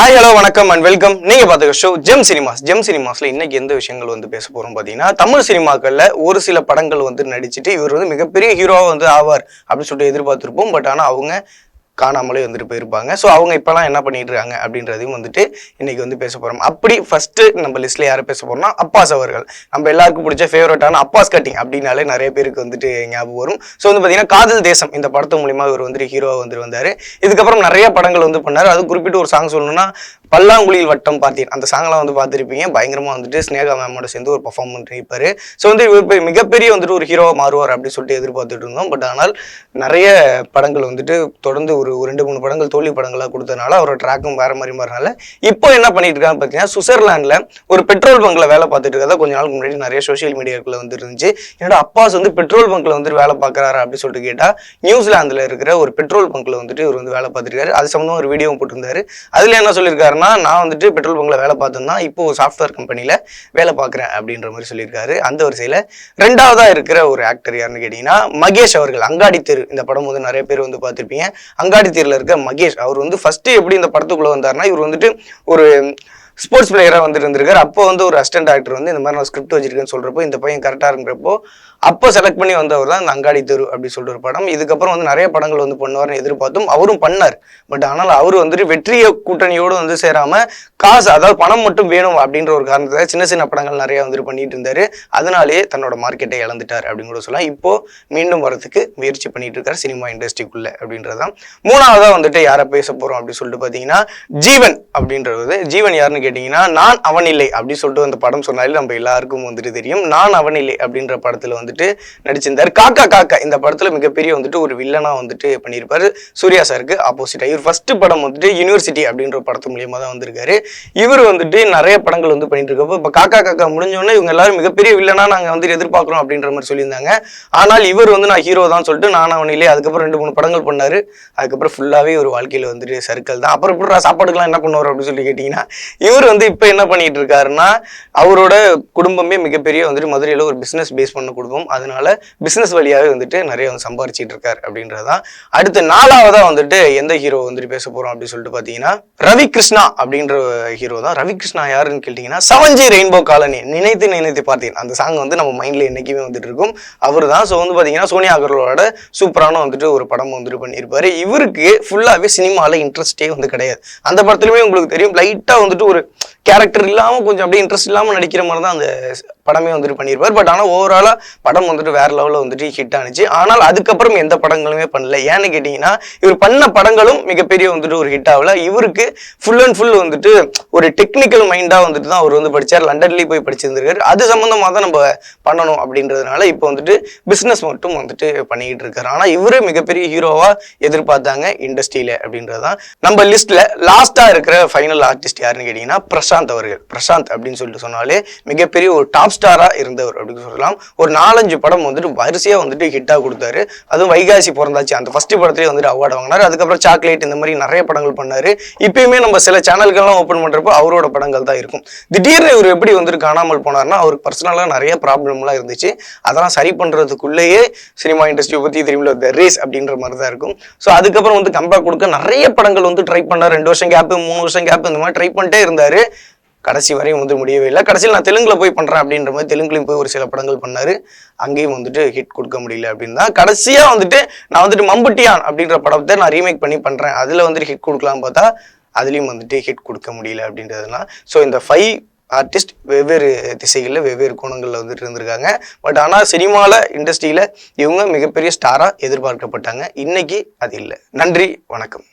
Hi hello வணக்கம் and welcome. நீங்க பார்த்துக்க ஷோ ஜெம் சினிமாஸ்ல இன்னைக்கு எந்த விஷயங்கள் பேச போறோம் பாத்தீங்கன்னா, தமிழ் சினிமாக்கள்ல ஒரு சில படங்கள் நடிச்சுட்டு இவர் மிகப்பெரிய ஹீரோவா ஆவார் அப்படின்னு சொல்லிட்டு எதிர்பார்த்திருப்போம். பட் ஆனா அவங்க காணாமலே போயிருப்பாங்க. ஸோ அவங்க இப்பெல்லாம் என்ன பண்ணிட்டு இருக்காங்க அப்படின்றதையும் இன்னைக்கு பேச போறோம். அப்படி ஃபர்ஸ்ட் நம்ம லிஸ்ட்ல யாரை பேச போறோம்னா அப்பாஸ் அவர்கள். நம்ம எல்லாருக்கும் பிடிச்ச ஃபேவரட்டான அப்பாஸ் கட்டிங் அப்படின்னாலே நிறைய பேருக்கு ஞாபகம் வரும். ஸோ பாத்தீங்கன்னா காதல் தேசம் இந்த படத்து மூலியமா இவர் ஹீரோவா வந்தாரு. இதுக்கப்புறம் நிறைய படங்கள் பண்ணாரு. அது குறிப்பிட்டு ஒரு சாங் சொல்லணும்னா பல்லாங்குழியில் வட்டம் பார்த்தேன் அந்த சாங்லாம் பார்த்துருப்பீங்க. பயங்கரமா ஸ்னேகா மேமோட சேர்ந்து ஒரு பர்ஃபார்மன்ஸ் பண்ணியிருப்பாரு. ஸோ இவர் மிகப்பெரிய ஒரு ஹீரோவா மாறுவார் அப்படின்னு சொல்லிட்டு எதிர்பார்த்துட்டு இருந்தோம். பட் ஆனால் நிறைய படங்கள் தொடர்ந்து ஒரு 2-3 படங்கள் தோல்வி படங்களா கொடுத்ததுனால அவரோட ட்ராக்கும் வேற மாதிரி மாறினால இப்போ என்ன பண்ணிட்டு இருக்காங்க பார்த்தீங்கன்னா, சுவிட்சர்லாந்துல ஒரு பெட்ரோல் பங்க்ல வேலை பார்த்துட்டு இருக்கதா கொஞ்ச நாளுக்கு முன்னாடி நிறைய சோசியல் மீடியாக்குள்ள இருந்துச்சு. என்னோட அப்பாஸ் பெட்ரோல் பங்க்ல வேலை பார்க்கறாரு அப்படின்னு சொல்லிட்டு கேட்டா, நியூசிலாந்துல இருக்கிற ஒரு பெட்ரோல் பங்க்ல இவர் வேலை பார்த்துருக்காரு. அது சம்பந்தமா ஒரு வீடியோ போட்டிருந்தாரு. அதுல என்ன சொல்லியிருக்காருன்னா, நான் பெட்ரோல் பங்க்ல வேலை பார்த்தேன்னா இப்போ சாஃப்ட்வேர் கம்பெனில வேலை பார்க்குறேன் அப்படின்ற மாதிரி சொல்லியிருக்காரு. அந்த வரிசையில ரெண்டாவதா இருக்கிற ஒரு ஆக்டர் யாருன்னு கேட்டீங்கன்னா, மகேஷ் அவர்கள். அங்காடி தெரு இந்த படம் நிறைய பேர் பார்த்திருப்பீங்க. அங்காடி தெருல இருக்க மகேஷ் அவர் ஃபர்ஸ்ட் எப்படி இந்த படத்துக்குள்ள வந்தாருன்னா, இவர் ஒரு ஸ்போர்ட்ஸ் பிளேயரா இருந்திருக்காரு. அப்போ ஒரு அசிஸ்டன்ட் ஆக்டர் இந்த மாதிரி நான் ஸ்கிரிப்ட் வச்சிருக்கேன்னு சொல்றப்போ இந்த பையன் கரெக்டா இருக்கிறப்போ அப்போ செலக்ட் பண்ணி வந்தவர் தான் இந்த அங்காடி தெரு அப்படின்னு சொல்லிட்டு ஒரு படம். இதுக்கப்புறம் நிறைய படங்கள் பண்ணுவார்னு எதிர்பார்த்தும் அவரும் பண்ணார். பட் ஆனால் அவர் வெற்றிய கூட்டணியோடு சேராம காசு, அதாவது பணம் மட்டும் வேணும் அப்படின்ற ஒரு காரணத்தை சின்ன சின்ன படங்கள் நிறைய பண்ணிட்டு இருந்தாரு. அதனாலேயே தன்னோட மார்க்கெட்டை இழந்துட்டார் அப்படின்னு கூட சொல்லலாம். இப்போ மீண்டும் வரதுக்கு முயற்சி பண்ணிட்டு இருக்காரு சினிமா இண்டஸ்ட்ரிக்குள்ள அப்படின்றதான். மூணாவதா யாரை பேச போறோம் அப்படின்னு சொல்லிட்டு பாத்தீங்கன்னா, ஜீவன் அப்படின்றது. ஜீவன் யாருன்னு கேட்டீங்கன்னா, நான் அவன் இல்லை அப்படின்னு சொல்லிட்டு அந்த படம் சொன்னாலே நம்ம எல்லாருக்கும் தெரியும். நான் அவன் இல்லை அப்படின்ற படத்துல நடிச்சிருந்தாரு. காக்கா காக்கா இந்த படத்துல மிகப்பெரிய ஒரு வில்லனா பண்ணியிருப்பாரு. சூர்யா சாருக்கு ஆப்போசிட்டா. இவர் ஃபர்ஸ்ட் படம் யூனிவர்சிட்டி அப்படின்ற படத்து மூலியமா தான் வந்திருக்காரு. இவர் நிறைய படங்கள் பண்ணிட்டு இருக்கப்போ இப்ப காக்கா காக்கா முடிஞ்சோடனே இவங்க எல்லாரும் மிகப்பெரிய வில்லனா நாங்க எதிர்பார்க்கிறோம் அப்படின்ற மாதிரி சொல்லியிருந்தாங்க. ஆனால் இவர் நான் ஹீரோ தான் சொல்லிட்டு நான் அவன் இல்லை. அதுக்கப்புறம் 2-3 படங்கள் பண்ணாரு. அதுக்கப்புறம் ஃபுல்லாவே ஒரு வாழ்க்கையில சர்க்கிள் தான். அப்புறம் எப்படி சாப்பாடுக்கெல்லாம் என்ன பண்ணுவார் அப்படின்னு சொல்லி கேட்டீங்கன்னா, இவர் இப்ப என்ன பண்ணிட்டு இருக்காருன்னா, அவரோட குடும்பமே மிகப்பெரிய மதுரையில ஒரு பிசினஸ் பேஸ் பண்ண குடும்பம். அதனால பிசினஸ் வழியாவே நிறைய சம்பாரிச்சிட்டு இருக்காரு அப்படின்றதான். அடுத்து நாலாவதா எந்த ஹீரோ பேச போறோம் அப்படின்னு சொல்லிட்டு பாத்தீங்கன்னா, ரவி கிருஷ்ணா அப்படின்ற ஹீரோ தான். ரவி கிருஷ்ணா யாருன்னு கேட்டீங்கன்னா, 7G ரெயின்போ காலனி நினைத்து நினைத்து பார்த்தேன் அந்த சாங் நம்ம மைண்ட்ல என்னைக்குமே இருக்கும். அவர் தான். ஸோ பாத்தீங்கன்னா சோனியா அகர்வாலோட சூப்பரான ஒரு படம் பண்ணியிருப்பாரு. இவருக்கு ஃபுல்லாவே சினிமால இன்ட்ரெஸ்டே கிடையாது. அந்த படத்துலயுமே உங்களுக்கு தெரியும், லைட்டா ஒரு கேரக்டர் இல்லாம கொஞ்சம் அப்படியே இன்ட்ரெஸ்ட் இல்லாம நடிக்கிற மாதிரி தான் அந்த படமே பண்ணியிருப்பார். பட் ஆனால் ஓவராலா படம் வேற லெவலில் ஹிட் ஆனிச்சு. ஆனால் அதுக்கப்புறம் எந்த படங்களுமே பண்ணல. ஏன்னு கேட்டீங்கன்னா, இவர் பண்ண படங்களும் மிகப்பெரிய ஒரு ஹிட் ஆகல. இவருக்கு ஃபுல் அண்ட் ஃபுல் ஒரு டெக்னிக்கல் மைண்டா தான் அவர் படிச்சார். லண்டன்லயே போய் படிச்சிருந்திருக்காரு. அது சம்பந்தமா தான் நம்ம பண்ணணும் அப்படின்றதுனால இப்போ பிசினஸ் மட்டும் பண்ணிக்கிட்டு இருக்காரு. ஆனா இவரு மிகப்பெரிய ஹீரோவா எதிர்பார்த்தாங்க இண்டஸ்ட்ரியில அப்படின்றதான். நம்ம லிஸ்ட்ல லாஸ்டா இருக்கிற ஃபைனல் ஆர்டிஸ்ட் யாருன்னு கேட்டீங்கன்னா, பிரசாந்த் அவர்கள். பிரசாந்த் அப்படின்னு சொல்லிட்டு சொன்னாலே மிகப்பெரிய ஒரு டாப் ஸ்டாரா இருந்தவர் அப்படின்னு சொல்லலாம். ஒரு 4-5 படம் வரிசையா ஹிட்டா கொடுத்தாரு. அதுவும் வைகாசி பிறந்தாச்சு அந்த ஃபர்ஸ்ட் படத்திலே அவார்டு வாங்கினாரு. அதுக்கப்புறம் சாக்லேட் இந்த மாதிரி நிறைய படங்கள் பண்ணாரு. இப்பயுமே நம்ம சில சேனல்கள்லாம் ஓப்பன் பண்றப்போ அவரோட படங்கள் தான் இருக்கும். திடீர்னு இவர் எப்படி காணாமல் போனார்னா, அவருக்கு பர்சனலா நிறைய ப்ராப்ளம்லாம் இருந்துச்சு. அதெல்லாம் சரி பண்றதுக்குள்ளேயே சினிமா இண்டஸ்ட்ரியை பத்தி திரும்பி த ரேஸ் அப்படின்ற மாதிரி தான் இருக்கும். ஸோ அதுக்கப்புறம் கம்பேக் கொடுக்க நிறைய படங்கள் ட்ரை பண்ணார். 2 வருஷம் கேப், 3 வருஷம் கேப் இந்த மாதிரி ட்ரை பண்ணிட்டே இருந்தாரு. கடைசி வரையும் முடியவே இல்லை. கடைசியில் நான் தெலுங்குல போய் பண்றேன் அப்படின்ற மாதிரி தெலுங்குலையும் போய் ஒரு சில படங்கள் பண்ணாரு. அங்கேயும் ஹிட் கொடுக்க முடியல அப்படின்னு தான் கடைசியா நான் மம்புட்டியான் அப்படின்ற படத்தை நான் ரீமேக் பண்ணி பண்றேன், அதுல ஹிட் கொடுக்கலாம் பார்த்தா அதுலயும் ஹிட் கொடுக்க முடியல அப்படின்றதுலாம். ஸோ இந்த 5 ஆர்டிஸ்ட் வெவ்வேறு திசைகளில் வெவ்வேறு கோணங்களில் இருந்திருக்காங்க. பட் ஆனால் சினிமாவில் இண்டஸ்ட்ரியில் இவங்க மிகப்பெரிய ஸ்டாராக எதிர்பார்க்கப்பட்டாங்க. இன்னைக்கு அது இல்லை. நன்றி, வணக்கம்.